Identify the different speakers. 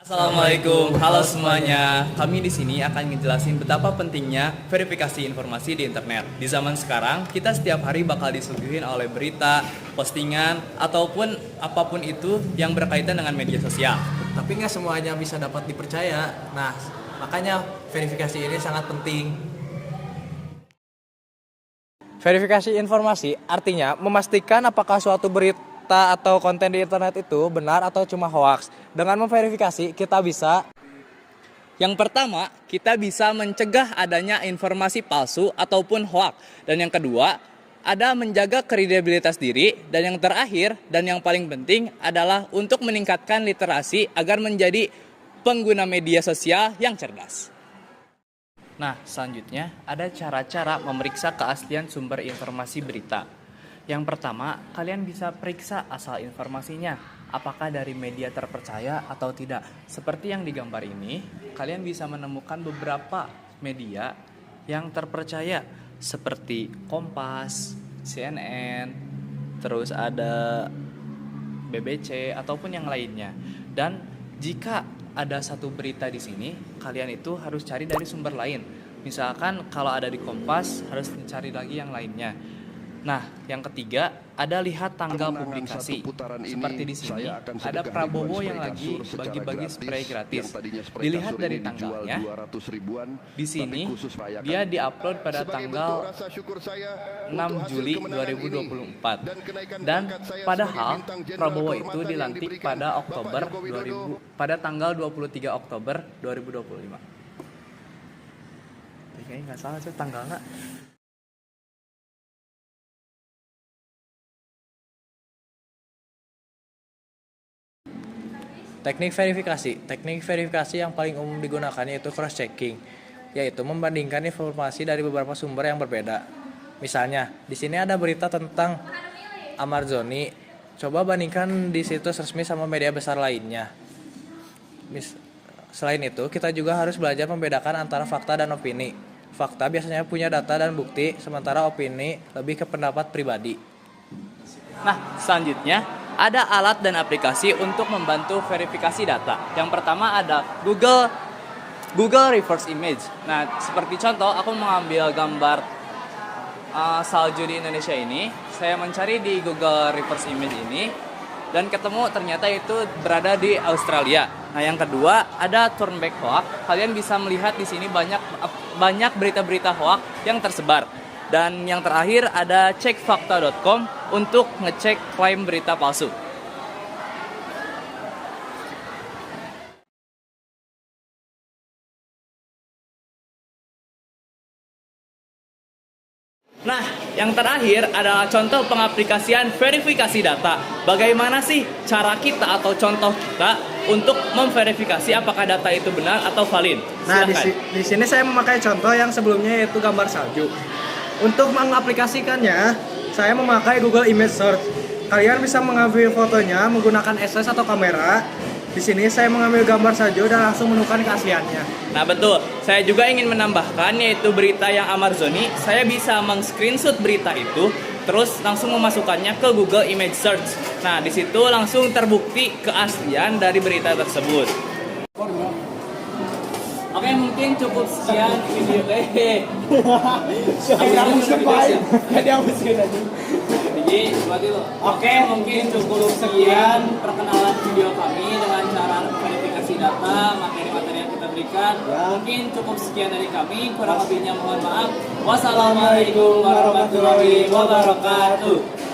Speaker 1: Assalamualaikum, halo semuanya. Kami di sini akan ngejelasin betapa pentingnya verifikasi informasi di internet. Di zaman sekarang, kita setiap hari bakal disuguhin oleh berita, postingan, ataupun apapun itu yang berkaitan dengan media sosial.
Speaker 2: Tapi nggak semuanya bisa dapat dipercaya. Nah, makanya verifikasi ini sangat penting.
Speaker 3: Verifikasi informasi artinya memastikan apakah suatu berita atau konten di internet itu benar atau cuma hoaks. Dengan memverifikasi, kita bisa
Speaker 1: Yang pertama, kita bisa mencegah adanya informasi palsu ataupun hoaks. Dan yang kedua, ada menjaga kredibilitas diri. Dan yang terakhir, dan yang paling penting adalah untuk meningkatkan literasi agar menjadi pengguna media sosial yang cerdas. Nah, selanjutnya ada cara-cara memeriksa keaslian sumber informasi berita. Yang pertama, kalian bisa periksa asal informasinya. Apakah dari media terpercaya atau tidak. Seperti yang digambar ini, kalian bisa menemukan beberapa media yang terpercaya seperti Kompas, CNN, terus ada BBC ataupun yang lainnya. Dan jika ada satu berita di sini, kalian itu harus cari dari sumber lain. Misalkan kalau ada di Kompas, harus cari lagi yang lainnya. Nah, yang ketiga, ada lihat tanggal publikasi. Seperti di sini, ada Prabowo yang lagi bagi-bagi spray gratis. Dilihat dari tanggalnya. Di sini, dia diupload pada tanggal 6 Juli 2024. Dan padahal Prabowo itu dilantik pada pada tanggal 23 Oktober 2025. Kayaknya nggak salah sih tanggalnya.
Speaker 3: teknik verifikasi. Teknik verifikasi yang paling umum digunakan yaitu cross-checking, yaitu membandingkan informasi dari beberapa sumber yang berbeda. Misalnya, di sini ada berita tentang Amarzoni. Coba bandingkan di situs resmi sama media besar lainnya. Selain itu, kita juga harus belajar membedakan antara fakta dan opini. Fakta biasanya punya data dan bukti, sementara opini lebih ke pendapat pribadi.
Speaker 1: Nah, selanjutnya ada alat dan aplikasi untuk membantu verifikasi data. Yang pertama ada Google Reverse Image. Nah, seperti contoh, aku mengambil gambar salju di Indonesia ini. Saya mencari di Google Reverse Image ini dan ketemu ternyata itu berada di Australia. Nah, yang kedua ada Turn Back Hoax. Kalian bisa melihat di sini banyak berita-berita hoax yang tersebar. Dan yang terakhir ada cekfakta.com untuk ngecek klaim berita palsu. Nah, yang terakhir adalah contoh pengaplikasian verifikasi data. Bagaimana sih cara kita atau contoh kita untuk memverifikasi apakah data itu benar atau valid?
Speaker 4: Nah, di sini saya memakai contoh yang sebelumnya yaitu gambar salju. Untuk mengaplikasikannya, saya memakai Google Image Search. Kalian bisa mengambil fotonya menggunakan SS atau kamera. Di sini saya mengambil gambar salju dan langsung menemukan keasliannya.
Speaker 1: Nah, betul. Saya juga ingin menambahkan yaitu berita yang Amarzoni. Saya bisa meng-screenshot berita itu, terus langsung memasukkannya ke Google Image Search. Nah, di situ langsung terbukti keaslian dari berita tersebut. Oke, mungkin cukup sekian video. Oke, mungkin cukup sekian perkenalan video kami dengan cara verifikasi data, materi-materi yang kita berikan. Mungkin cukup sekian dari kami, kurang lebihnya mohon maaf. Wassalamualaikum warahmatullahi wabarakatuh.